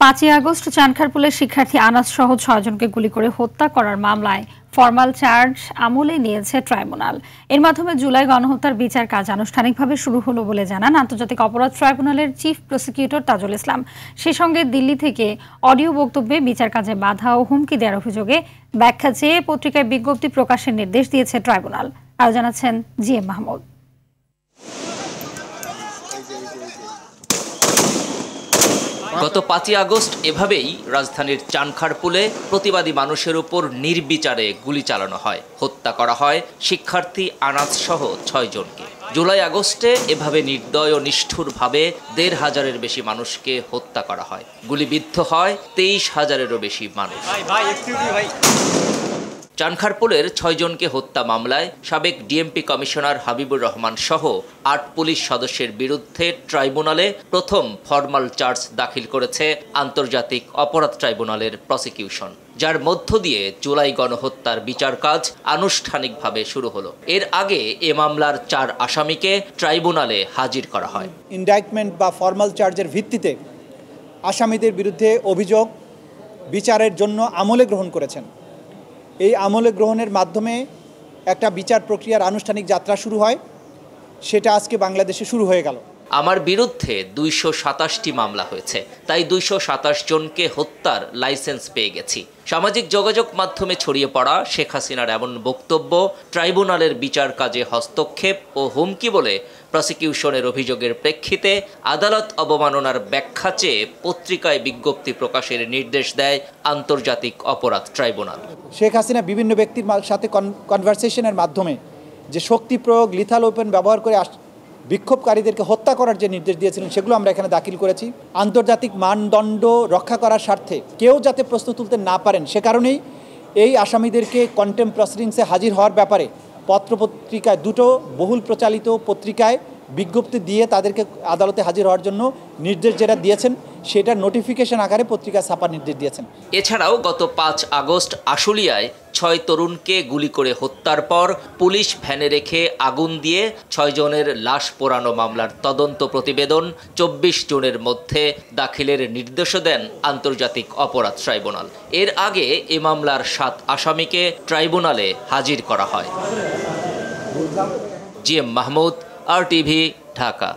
5ই August চানখারপুলের শিক্ষার্থী আনাস সহ 6 জনকে গুলি করে হত্যা করার মামলায় ফরমাল চার্জ আমলে নিয়েছে ট্রাইব্যুনাল। এর মাধ্যমে জুলাই গণহত্যার বিচার কাজ আনুষ্ঠানিকভাবে শুরু হলো বলে জানান আন্তর্জাতিক অপরাধ ট্রাইব্যুনালের চিফ প্রসিকিউটর তাজুল ইসলাম। সেই সঙ্গে দিল্লি থেকে অডিও বক্তব্যে বিচার কাজে বাধা ও হুমকি দেওয়ার অভিযোগে ব্যাখ্যা চেয়ে পত্রিকায় বিজ্ঞপ্তি প্রকাশের নির্দেশ দিয়েছে ট্রাইব্যুনাল। আরও জানাচ্ছেন জিএম মাহমুদ। গত 5ই আগস্ট এভাবেই রাজধানীর চানখারপুলে প্রতিবাদী মানুষের উপর নির্বিচারে গুলি চালানো হয়, হত্যা করা হয় শিক্ষার্থী আনাস সহ 6 জনকে। জুলাই আগস্টে এভাবে নির্দয় ও নিষ্ঠুরভাবে 1,500-এর বেশি মানুষকে হত্যা করা হয়। গুলিবিদ্ধ হয় 23,000-এরও বেশি মানুষ। চানখারপুলের 6 জনকে হত্যা মামলায় সাবেক ডিএমপি কমিশনার হাবিবুর রহমান সহ 8 পুলিশ সদস্যের বিরুদ্ধে ট্রাইব্যুনালে প্রথম ফরমাল চার্জ দাখিল করেছে আন্তর্জাতিক অপরাধ ট্রাইব্যুনালের প্রসিকিউশন, যার মধ্য দিয়ে জুলাই গণহত্যার বিচার কাজ আনুষ্ঠানিকভাবে শুরু হলো। এর আগে এ মামলার 4 আসামিকে ট্রাইব্যুনালে হাজির করা হয়। ইনডাইটমেন্ট বা ফরমাল চার্জের ভিত্তিতে আসামিদের বিরুদ্ধে অভিযোগ বিচারের জন্য আমলে গ্রহণ করেছেন। এই আমলে গ্রহণের মাধ্যমে একটা বিচার প্রক্রিয়ার আনুষ্ঠানিক যাত্রা শুরু হয়, সেটা আজকে বাংলাদেশে শুরু হয়ে গেল। আমার বিরুদ্ধে 227টি মামলা হয়েছে, তাই 227 জনকে হত্যার লাইসেন্স পেয়ে গেছি। সামাজিক যোগাযোগ মাধ্যমে ছড়িয়ে পড়া শেখ হাসিনার এমন বক্তব্য ট্রাইব্যুনালের বিচার কাজে হস্তক্ষেপ ও হুমকি বলে প্রসিকিউশনের অভিযোগের প্রেক্ষিতে আদালত অবমাননার ব্যাখ্যা চেয়ে পত্রিকায় বিজ্ঞপ্তি প্রকাশের নির্দেশ দেয় আন্তর্জাতিক অপরাধ ট্রাইব্যুনাল। শেখ হাসিনা বিভিন্ন ব্যক্তির সাথে কনভারসেশনের মাধ্যমে যে শক্তি প্রয়োগ, লিথাল ওয়েপন ব্যবহার করে বিক্ষোভকারীদেরকে হত্যা করার যে নির্দেশ দিয়েছিলেন, সেগুলো আমরা এখানে দাখিল করেছি। আন্তর্জাতিক মানদণ্ড রক্ষা করার স্বার্থে কেউ যাতে প্রশ্ন তুলতে না পারেন, সে কারণেই এই আসামিদেরকে কন্টেম্প প্রসিডিংসে হাজির হওয়ার ব্যাপারে পত্রপত্রিকায়, দুটো বহুল প্রচালিত পত্রিকায় বিজ্ঞপ্তি দিয়ে তাদেরকে আদালতে হাজির হওয়ার জন্য নির্দেশ যেটা দিয়েছেন, সেটার নোটিফিকেশন আকারে পত্রিকা ছাপার নির্দেশ দিয়েছেন। এছাড়াও গত 5 আগস্ট আশুলিয়ায় 6 তরুণকে গুলি করে হত্যার পর পুলিশ ভ্যানে রেখে আগুন দিয়ে 6 জনের লাশ পোড়ানো মামলার তদন্ত প্রতিবেদন 24 জনের মধ্যে দাখিলের নির্দেশও দেন আন্তর্জাতিক অপরাধ ট্রাইব্যুনাল। এর আগে এ মামলার 7 আসামিকে ট্রাইব্যুনালে হাজির করা হয়। GM Mahmud, RTV, Dhaka.